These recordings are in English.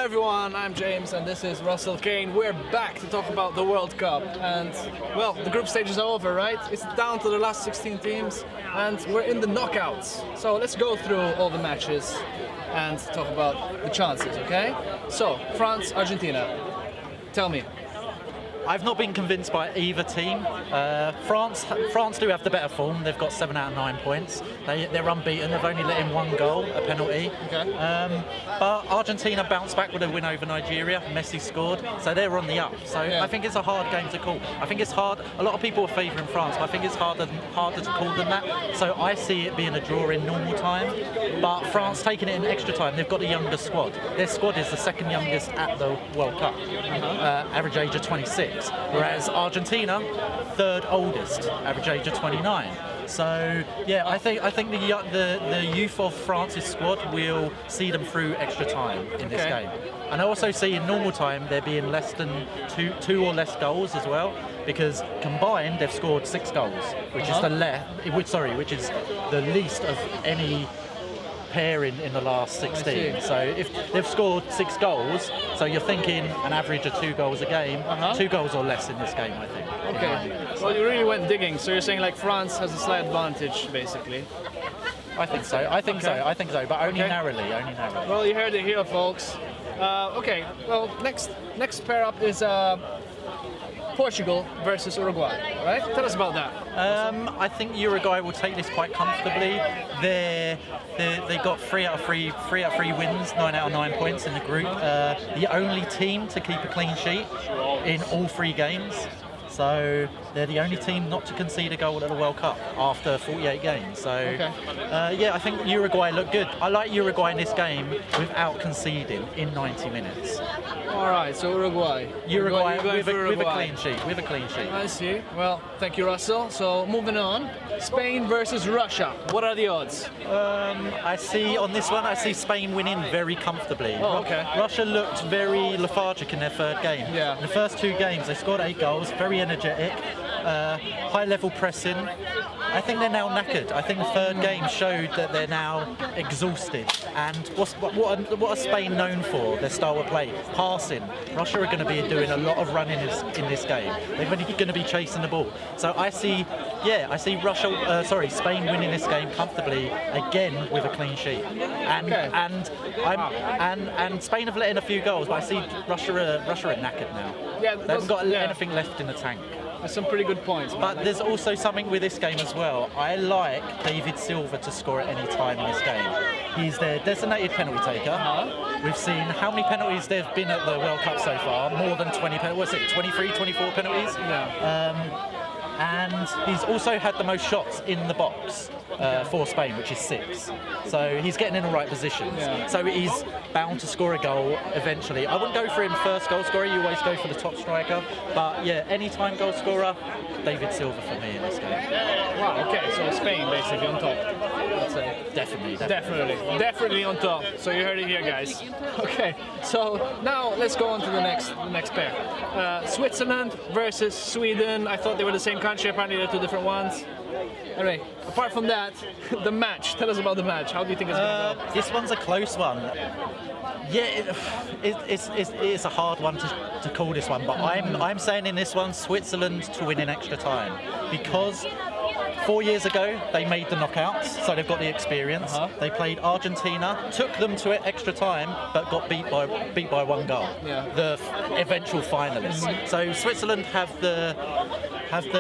everyone, I'm James and this is Russell Kane. We're back to talk about the World Cup and, well, the group stage is over, right? It's down to the last 16 teams and we're in the knockouts. So let's go through all the matches and talk about the chances, okay? So, France, Argentina. Tell me. I've not been convinced by either team. France do have the better form. They've got 7 out of 9 points. They're unbeaten. They've only let in one goal, a penalty. Okay. But Argentina bounced back with a win over Nigeria. Messi scored, so they're on the up. So yeah. I think it's a hard game to call. I think it's hard. A lot of people are favouring France, but I think it's harder to call than that. So I see it being a draw in normal time. But France taking it in extra time. They've got the youngest squad. Their squad is the second youngest at the World Cup. Average age of 26. Whereas Argentina, third oldest, average age of 29. So yeah, I think the youth of France's squad will see them through extra time in this game. And I also see in normal time there being less than two or less goals as well, because combined they've scored 6 goals, which is which is the least of any pair in the last 16. So if they've scored 6 goals, so you're thinking an average of 2 goals a game, 2 goals or less in this game, I think. Okay. Well, you really went digging. So you're saying like France has a slight advantage, basically. I think so. I think so. But only narrowly. Well, you heard it here, folks. Okay. Well, next pair up is Portugal versus Uruguay, right? Tell us about that. I think Uruguay will take this quite comfortably. They got 3 out of 3 wins, 9 out of 9 points in the group. The only team to keep a clean sheet in all 3 games. So they're the only team not to concede a goal at the World Cup after 48 games. So yeah, I think Uruguay look good. I like Uruguay in this game without conceding in 90 minutes. All right, so Uruguay with a clean sheet. With a clean sheet. I see. Well, thank you, Russell. So moving on, Spain versus Russia. What are the odds? I see Spain winning very comfortably. Oh, okay. Russia looked very lethargic in their third game. Yeah. In the first 2 games, they scored 8 goals, very energetic, high-level pressing. I think they're now knackered. I think the third game showed that they're now exhausted. And what are Spain known for? Their style of play, passing. Russia are going to be doing a lot of running in this game. They're going to be chasing the ball. So I see Spain winning this game comfortably again with a clean sheet. And Spain have let in a few goals, but I see Russia are knackered now. Yeah, they haven't got anything left in the tank. There's some pretty good points. But there's also something with this game as well. I like David Silva to score at any time in this game. He's their designated penalty taker. We've seen how many penalties there have been at the World Cup so far. More than 20 penalties. What's it, 23, 24 penalties? Yeah. And he's also had the most shots in the box for Spain, which is 6. So he's getting in the right positions. Yeah. So he's bound to score a goal eventually. I wouldn't go for him first goal scorer, you always go for the top striker. But yeah, anytime goal scorer, David Silva for me in this game. Wow, okay, so Spain basically on top. I'd say. Definitely on top. So you heard it here, guys. Okay, so now let's go on to the next pair. Switzerland versus Sweden. I thought they were the same country, apparently they're 2 different ones. Anyway, apart from that, the match. Tell us about the match. How do you think it's going to go? This one's a close one. Yeah, it's a hard one to call this one, but I'm saying in this one, Switzerland to win in extra time, because 4 years ago they made the knockouts, so they've got the experience. They played Argentina, took them to extra time, but got beat by 1 goal. Yeah. The eventual finalists. So Switzerland have the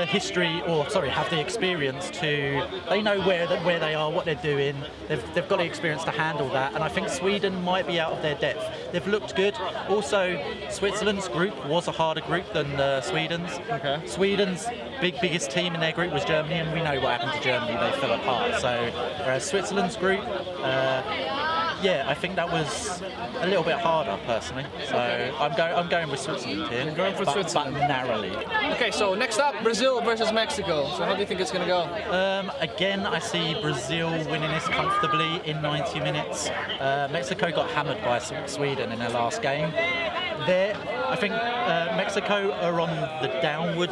history, have the experience they know where they are, what they're doing. They've got the experience to handle that, and I think Sweden might be out of their depth. They've looked good. Also, Switzerland's group was a harder group than Sweden's. Okay. Sweden's biggest team in their group was Germany, and we know what happened to Germany. They fell apart. So, whereas Switzerland's group, yeah, I think that was a little bit harder personally. So I'm going with Switzerland here. You're going for Switzerland, but narrowly. Okay, so next up, Brazil versus Mexico. So how do you think it's going to go? Again, I see Brazil winning this comfortably in 90 minutes. Mexico got hammered by Sweden in their last game. I think Mexico are on the downward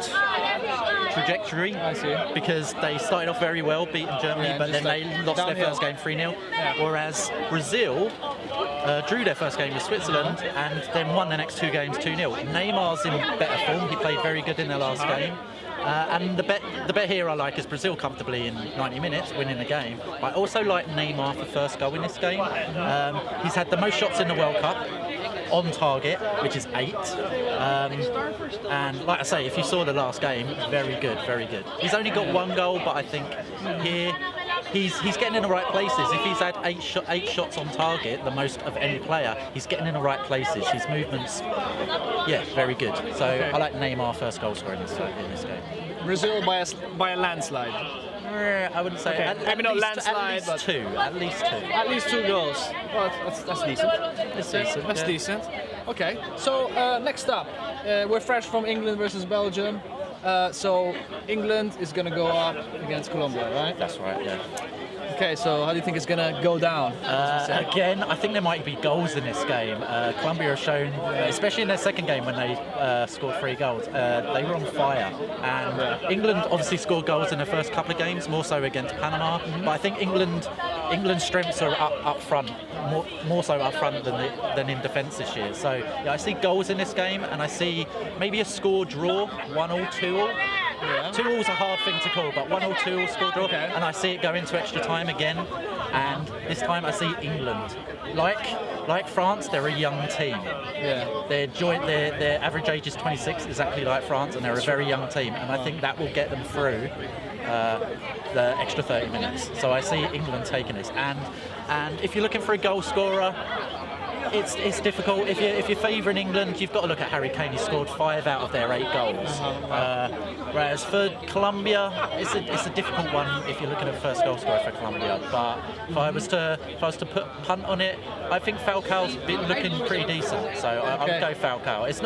trajectory. I see. Because they started off very well, beating Germany, Yeah, but then just they like lost downhill. their first game 3-0. Yeah. Whereas Brazil drew their first game with Switzerland and then won the next 2 games 2-0. Neymar's in better form. He played very good in their last game. And the bet here I like is Brazil comfortably in 90 minutes, winning the game. I also like Neymar for first goal in this game. He's had the most shots in the World Cup on target, which is 8. And like I say, if you saw the last game, very good, very good. He's only got 1 goal, but I think here he's getting in the right places. If he's had 8 shots on target, the most of any player, he's getting in the right places. His movements, yeah, very good. So I like Neymar first goal scorer in this game. Brazil by a landslide. I wouldn't say Maybe not landslide, at least but 2. At least 2. At least 2 goals. Well, that's decent. That's decent. Okay. So next up, we're fresh from England versus Belgium. So England is gonna go up against Colombia, right? That's right. Yeah. Okay. So how do you think it's gonna go down? Again, I think there might be goals in this game. Colombia have shown, especially in their second game when they scored 3 goals, they were on fire. And England obviously scored goals in their first couple of games, more so against Panama. But I think England's strengths are up front, more so up front than in defence this year. So yeah, I see goals in this game, and I see maybe a score draw, 1-1, 2-1. Yeah. 2-1 is a hard thing to call, but 1 or 2 score draw, Okay. and I see it go into extra time again. And this time I see England, like France, they're a young team. Yeah. Their average age is 26, exactly like France, and they're a very young team. And I think that will get them through the extra 30 minutes. So I see England taking this. And if you're looking for a goal scorer, it's difficult. If you're favouring England, you've got to look at Harry Kane. He scored 5 out of their 8 goals. Whereas for Colombia, it's a difficult one if you're looking at first goal scorer for Colombia. But if I was to put punt on it, I think Falcao's been looking pretty decent. So I would go Falcao. It's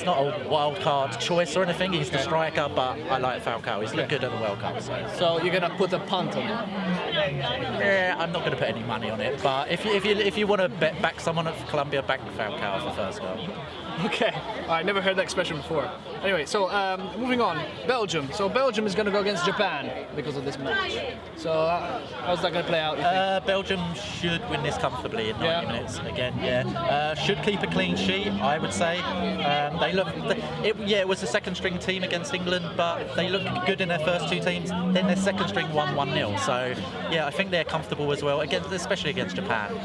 not a wild card choice or anything. He's the striker, but I like Falcao. He's looked good at the World Cup. So you're gonna put a punt on it? Yeah, I'm not going to put any money on it. But if you want to back someone at Colombia, back Falcao for first goal. Okay. I never heard that expression before. Anyway, so moving on. Belgium. So Belgium is going to go against Japan because of this match. So how's that going to play out, you think? Belgium should win this comfortably in 90 minutes. Again, should keep a clean sheet, I would say. It was a second string team against England, but they looked good in their first 2 teams. Then their second string won 1-0. So yeah, I think they're comfortable as well, especially against Japan.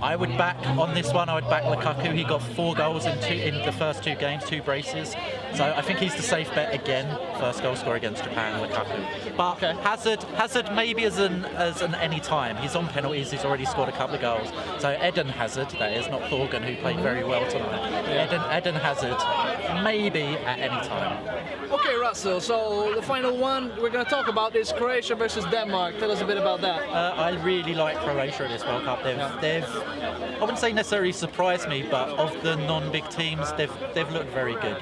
I would back on this one. I would back Lukaku. He got 4 goals in the first 2 games, 2 braces. So I think he's the safe bet again. First goal scorer against Japan, Lukaku. But Hazard maybe as an any time. He's on penalties. He's already scored a couple of goals. So Eden Hazard, that is not Thorgan, who played very well tonight. Eden Hazard, maybe at any time. Okay, Russell. So the final one we're going to talk about is Croatia versus Denmark. Tell us a bit about that. I really like Croatia in this World Cup. They've I wouldn't say necessarily surprised me, but of the non-big teams, they've looked very good.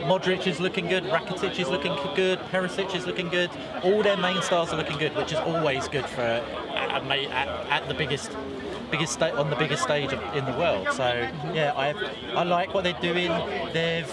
Modric is looking good, Rakitic is looking good, Perisic is looking good. All their main stars are looking good, which is always good for at the biggest on the biggest stage in the world. So yeah, I like what they're doing. They've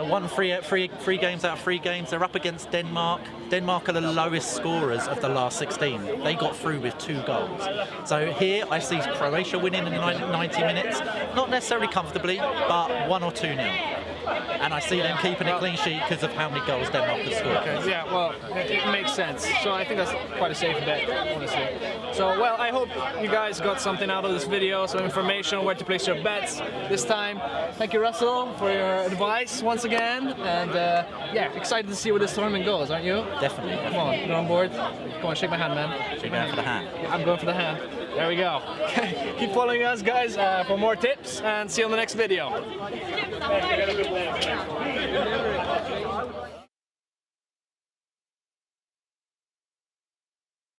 won 3 games out of 3 games. They're up against Denmark. Denmark are the lowest scorers of the last 16. They got through with 2 goals. So here I see Croatia winning in 90 minutes, not necessarily comfortably, but 1 or 2-0. And I see them keeping a clean sheet because of how many goals Denmark has scored. Okay. Yeah, well, it makes sense. So I think that's quite a safe bet, honestly. So, well, I hope you guys got something out of this video, some information on where to place your bets this time. Thank you, Russell, for your advice once again. And yeah, excited to see where this tournament goes, aren't you? Definitely. Come on, you're on board. Come on, shake my hand, man. You're going for the hand. Yeah, I'm going for the hand. There we go. Okay, keep following us, guys, for more tips, and see you on the next video.